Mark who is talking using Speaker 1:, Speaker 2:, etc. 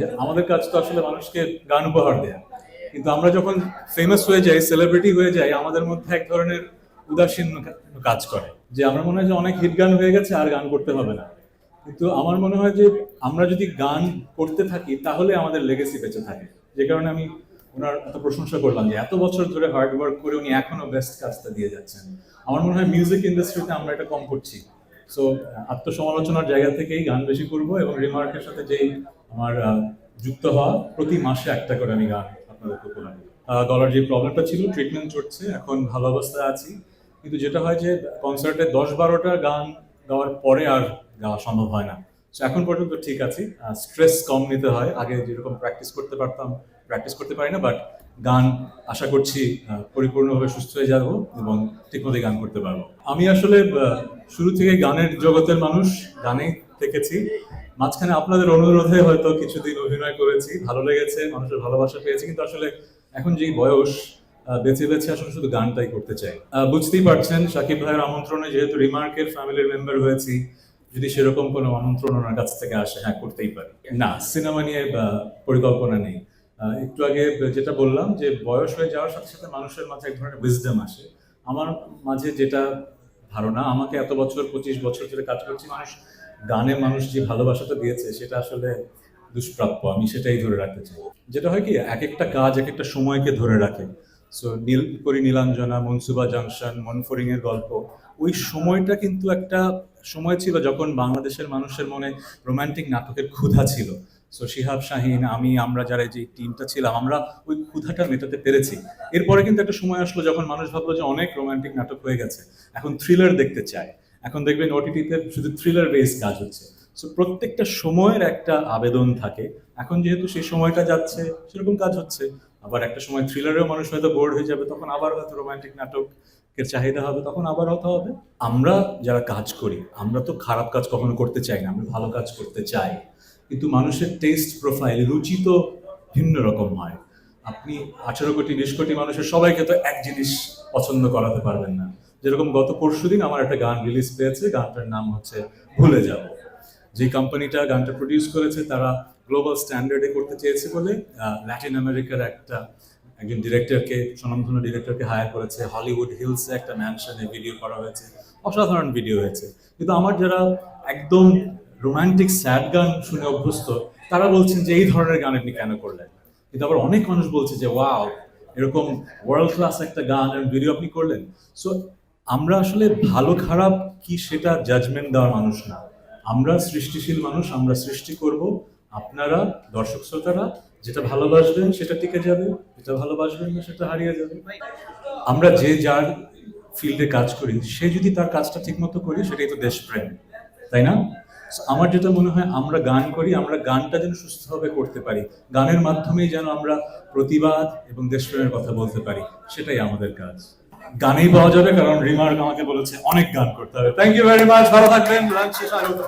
Speaker 1: যে আমাদের কাজ তো আসলে মানুষকে গান উপহার দেয়া, কিন্তু আমরা যখন ফেমাস হয়ে যাই, সেলিব্রিটি হয়ে যাই, আমাদের মধ্যে এক ধরনের উদাসীন কাজ করে, যে আমার মনে হয় যে অনেক হিট গান হয়ে গেছে, আর গান করতে হবে না। কিন্তু আমার মনে হয় যে আমরা যদি গান করতে থাকি তাহলে আমাদের লেগেসি বেঁচে থাকে। যে কারণে আমি ওনার এত প্রশংসা করলাম যে এত বছর ধরে হার্ড ওয়ার্ক করে উনি এখনো বেস্ট কাজটা দিয়ে যাচ্ছেন। আমার মনে হয় মিউজিক ইন্ডাস্ট্রিতে আমরা এটা কম করছি। সো আত্মসমালোচনার জায়গা থেকেই গান বেশি করব, এবং রিমার্কের সাথে যেই আমার যুক্ত হওয়া, প্রতি মাসে একটা করে আমি গান আপনাদেরকে উপহার দিই। গলার যে প্রবলেমটা ছিল, ট্রিটমেন্ট চলছে, এখন ভালো অবস্থায় আছি। কিন্তু যেটা হয় যে কনসার্টে 10-12টা গান গাওয়ার পরে আর গাওয়া সম্ভব হয় না। তো এখন পর্যন্ত ঠিক আছি। স্ট্রেস কম নিতে হয়, আগে যেরকম প্র্যাকটিস করতে পারতাম প্র্যাকটিস করতে পারি না, বাট গান আশা করছি পরিপূর্ণভাবে সুস্থ হয়ে যাব এবং ঠিকমতো গান করতে পারবো। আমি আসলে শুরু থেকে গানের জগতের মানুষ, গানেই থেকেছি। মাঝখানে আপনাদের অনুরোধে হয়তো কিছুদিন অভিনয় করেছি, ভালো লেগেছে, মানুষের ভালোবাসা পেয়েছি, কিন্তু আসলে এখন যেই বয়স, বেছে বেছে আসলে শুধু গানটাই করতে চাই। বুঝতেই পারছেন, শাকিব ভাইয়ের আমন্ত্রণে যেহেতু রিমার্কের ফ্যামিলির মেম্বার হয়েছি, যদি সেরকম কোনো আমন্ত্রণ ওনার কাছ থেকে আসে, হ্যাঁ করতেই পারি। না, সিনেমা নিয়ে পরিকল্পনা নেই। একটু আগে যেটা বললাম যে বয়স হয়ে যাওয়ার সাথে সাথে মানুষের মাঝে এক ধরনের উইজডম আসে। আমার মাঝে যেটা ধারণা, আমাকে এত বছর 25 বছর ধরে কাজ করছি, গানে মানুষ যে ভালোবাসাটা দিয়েছে সেটা আসলে দুষ্প্রাপ্য, আমি সেটাই ধরে রাখতে চাই। যেটা হয় কি, এক একটা কাজ এক একটা সময়কে ধরে রাখে। সো নীলপরি নীলাঞ্জনা, মনসুবা জাংশন, মনফরিং এর গল্প, ওই সময়টা কিন্তু একটা সময় ছিল যখন বাংলাদেশের মানুষের মনে রোমান্টিক নাটকের ক্ষুধা ছিল। সো শিহাব শাহিন, আমরা যারা যে টিমটা ছিলাম, আমরা ওই ক্ষুধাটা মেটাতে পেরেছি। এরপরে কিন্তু একটা সময় আসলো যখন মানুষ ভাবলো যে অনেক রোমান্টিক নাটক হয়ে গেছে, এখন থ্রিলার দেখতে চায়। এখন দেখবেন ওটিটিতে শুধু থ্রিলার বেস কাজ হচ্ছে। সো প্রত্যেকটা সময়ের একটা আবেদন থাকে। এখন যেহেতু সেই সময়টা যাচ্ছে, সেরকম কাজ হচ্ছে। আবার একটা সময় থ্রিলারেও মানুষ হয়তো বোর্ড হয়ে যাবে, তখন আবার হয়তো রোমান্টিক নাটকের চাহিদা হবে, তখন আবার হতে হবে। আমরা যারা কাজ করি, আমরা তো খারাপ কাজ কখনো করতে চাই না, আমরা ভালো কাজ করতে চাই। কিন্তু মানুষের টেস্ট প্রোফাইল, রুচি তো ভিন্ন রকম হয়। আপনি 18 কোটি 20 কোটি মানুষের সবাইকে তো এক জিনিস পছন্দ করাতে পারবেন না। যেরকম গত পরশুদিন আমার একটা গান রিলিজ পেয়েছে, গানটার নাম হচ্ছে ভুলে যাব। যে কোম্পানিটা গানটা প্রডিউস করেছে, তারা গ্লোবাল স্ট্যান্ডার্ডে করতে চেয়েছে বলে ল্যাটিন আমেরিকার একজন ডিরেক্টরকে, স্বনামধন্য ডিরেক্টরকে হায়ার করেছে। হলিউড হিলসে একটা ম্যানশনে ভিডিও করা হয়েছে, অসাধারণ ভিডিও হয়েছে। কিন্তু আমার যারা একদম রোমান্টিক স্যাড গান শুনে অভ্যস্ত, তারা বলছেন যে এই ধরনের গান আপনি কেন করলেন। কিন্তু আবার অনেক মানুষ বলছে যে ওয়াও, এরকম ওয়ার্ল্ড ক্লাস একটা গান আর ভিডিও আপনি করলেন। সো আমরা আসলে ভালো খারাপ কি সেটা জাজমেন্ট দেওয়ার মানুষ না, আমরা সৃষ্টিশীল মানুষ, আমরা সৃষ্টি করব। আপনারা দর্শক শ্রোতারা যেটা ভালোবাসবেন সেটা টিকে যাবে, যেটা ভালোবাসবেন না সেটা হারিয়ে যাবে। আমরা যে যার ফিল্ডে কাজ করি, সে যদি তার কাজটা ঠিক মতো করি, সেটাই তো দেশপ্রেম, তাই না? So, আমার যেটা মনে হয়, আমরা গান করি, আমরা গানটা যেন সুস্থভাবে করতে পারি, গানের মাধ্যমেই যেন আমরা প্রতিবাদ এবং দেশপ্রেমের কথা বলতে পারি, সেটাই আমাদের কাজ। গানেই পাওয়া যাবে, কারণ রিমার্ক আমাকে বলেছে অনেক গান করতে হবে। থ্যাংক ইউ ভেরি মাচ, ভালো থাকবেন। লাঞ্চ শেষ, স্বাগত।